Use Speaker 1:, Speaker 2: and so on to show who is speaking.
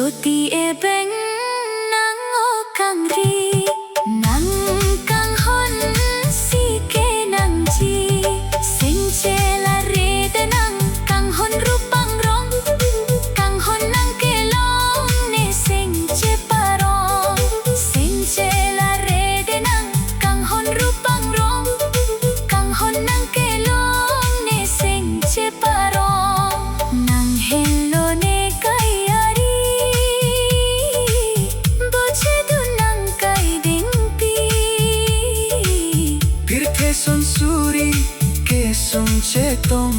Speaker 1: Joti ebeng nang o kang ri nang kang hon si ke nang ji sing che la re de nang kang hon rupang rong kang hon nang ke long ne sing che parong sing che la re de nang kang hon rupang rong kang hon nang ke long ne sing che parong nang hello ne
Speaker 2: Sunsuri ke sung che tom